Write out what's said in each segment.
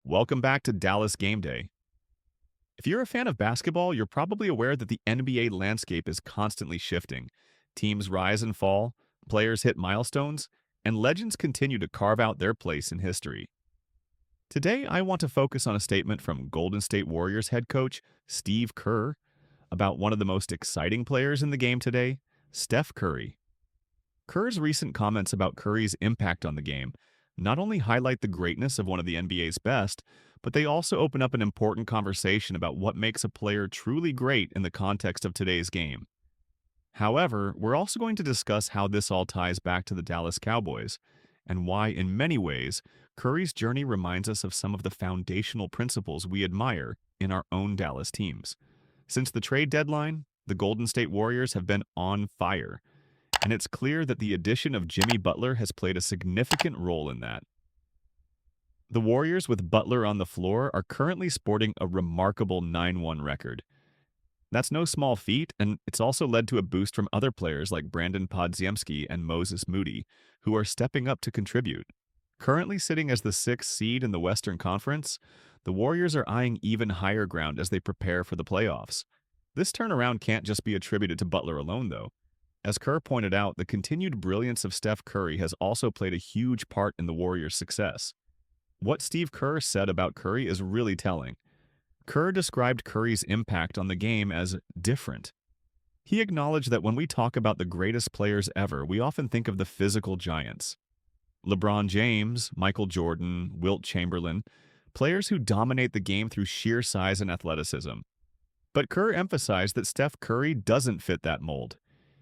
Welcome back to Dallas Game Day. If you're a fan of basketball, you're probably aware that the NBA landscape is constantly shifting. Teams rise and fall, players hit milestones, and legends continue to carve out their place in history. Today, I want to focus on a statement from Golden State Warriors head coach Steve Kerr about one of the most exciting players in the game today, Steph Curry. Kerr's recent comments about Curry's impact on the game not only highlight the greatness of one of the NBA's best, but they also open up an important conversation about what makes a player truly great in the context of today's game. However, we're also going to discuss how this all ties back to the Dallas Cowboys, and why, in many ways, Curry's journey reminds us of some of the foundational principles we admire in our own Dallas teams. Since the trade deadline, the Golden State Warriors have been on fire, and it's clear that the addition of Jimmy Butler has played a significant role in that. The Warriors, with Butler on the floor, are currently sporting a remarkable 9-1 record. That's no small feat, and it's also led to a boost from other players like Brandon Podziemski and Moses Moody, who are stepping up to contribute. Currently sitting as the sixth seed in the Western Conference, the Warriors are eyeing even higher ground as they prepare for the playoffs. This turnaround can't just be attributed to Butler alone, though. As Kerr pointed out, the continued brilliance of Steph Curry has also played a huge part in the Warriors' success. What Steve Kerr said about Curry is really telling. Kerr described Curry's impact on the game as different. He acknowledged that when we talk about the greatest players ever, we often think of the physical giants. LeBron James, Michael Jordan, Wilt Chamberlain, players who dominate the game through sheer size and athleticism. But Kerr emphasized that Steph Curry doesn't fit that mold.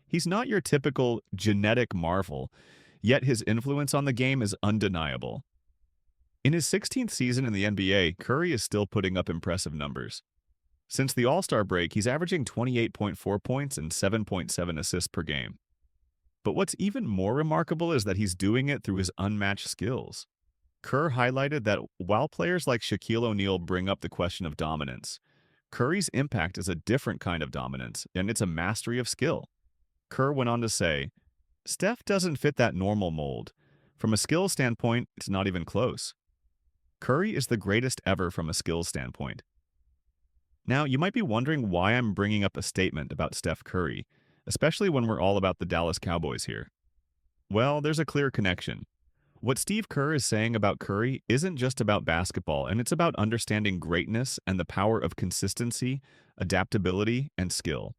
He's not your typical genetic marvel, yet his influence on the game is undeniable. In his 16th season in the NBA, Curry is still putting up impressive numbers. Since the All-Star break, he's averaging 28.4 points and 7.7 assists per game. But what's even more remarkable is that he's doing it through his unmatched skills. Kerr highlighted that while players like Shaquille O'Neal bring up the question of dominance, Curry's impact is a different kind of dominance, and it's a mastery of skill. Kerr went on to say, Steph doesn't fit that normal mold. From a skill standpoint, it's not even close. Curry is the greatest ever from a skills standpoint. Now, you might be wondering why I'm bringing up a statement about Steph Curry, especially when we're all about the Dallas Cowboys here. Well, there's a clear connection. What Steve Kerr is saying about Curry isn't just about basketball, and it's about understanding greatness and the power of consistency, adaptability, and skill.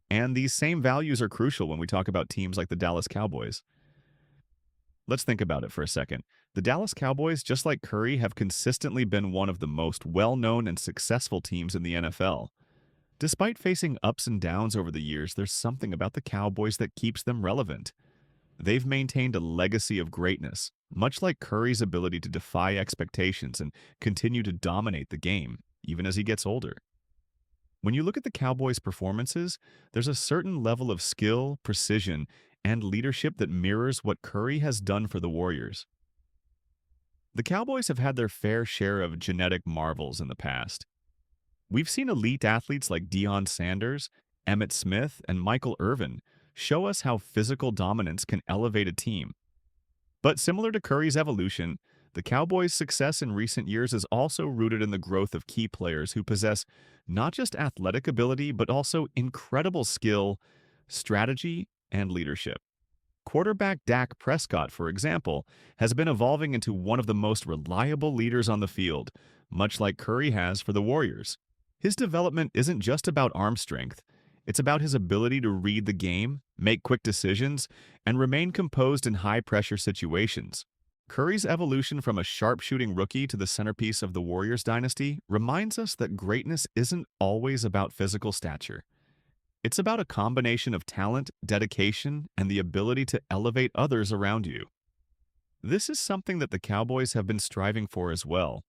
And these same values are crucial when we talk about teams like the Dallas Cowboys. Let's think about it for a second. The Dallas Cowboys, just like Curry, have consistently been one of the most well-known and successful teams in the NFL. Despite facing ups and downs over the years, there's something about the Cowboys that keeps them relevant. They've maintained a legacy of greatness, much like Curry's ability to defy expectations and continue to dominate the game, even as he gets older. When you look at the Cowboys' performances, there's a certain level of skill, precision, and leadership that mirrors what Curry has done for the Warriors. The Cowboys have had their fair share of genetic marvels in the past. We've seen elite athletes like Deion Sanders, Emmitt Smith, and Michael Irvin show us how physical dominance can elevate a team. But similar to Curry's evolution, the Cowboys' success in recent years is also rooted in the growth of key players who possess not just athletic ability, but also incredible skill, strategy, and leadership. Quarterback Dak Prescott, for example, has been evolving into one of the most reliable leaders on the field, much like Curry has for the Warriors. His development isn't just about arm strength. It's about his ability to read the game, make quick decisions, and remain composed in high-pressure situations. Curry's evolution from a sharpshooting rookie to the centerpiece of the Warriors dynasty reminds us that greatness isn't always about physical stature. It's about a combination of talent, dedication, and the ability to elevate others around you. This is something that the Cowboys have been striving for as well,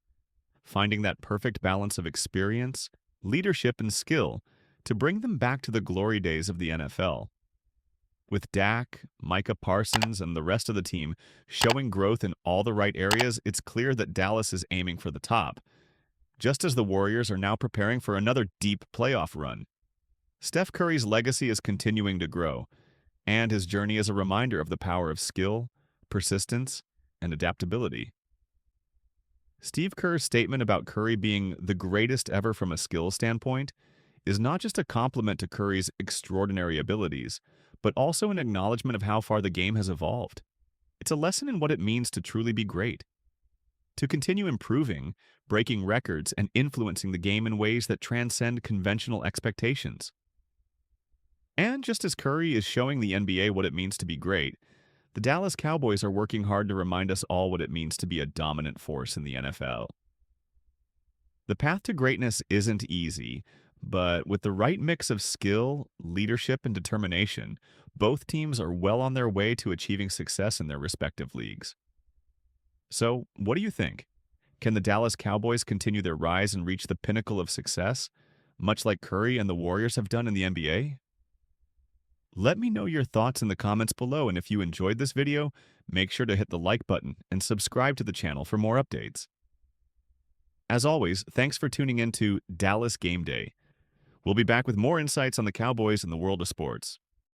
finding that perfect balance of experience, leadership, and skill to bring them back to the glory days of the NFL. With Dak, Micah Parsons, and the rest of the team showing growth in all the right areas, it's clear that Dallas is aiming for the top, just as the Warriors are now preparing for another deep playoff run. Steph Curry's legacy is continuing to grow, and his journey is a reminder of the power of skill, persistence, and adaptability. Steve Kerr's statement about Curry being the greatest ever from a skill standpoint is not just a compliment to Curry's extraordinary abilities, but also an acknowledgement of how far the game has evolved. It's a lesson in what it means to truly be great, to continue improving, breaking records, and influencing the game in ways that transcend conventional expectations. And just as Curry is showing the NBA what it means to be great, the Dallas Cowboys are working hard to remind us all what it means to be a dominant force in the NFL. The path to greatness isn't easy, but with the right mix of skill, leadership, and determination, both teams are well on their way to achieving success in their respective leagues. So, what do you think? Can the Dallas Cowboys continue their rise and reach the pinnacle of success, much like Curry and the Warriors have done in the NBA? Let me know your thoughts in the comments below, and if you enjoyed this video, make sure to hit the like button and subscribe to the channel for more updates. As always, thanks for tuning in to Dallas Game Day. We'll be back with more insights on the Cowboys and the world of sports.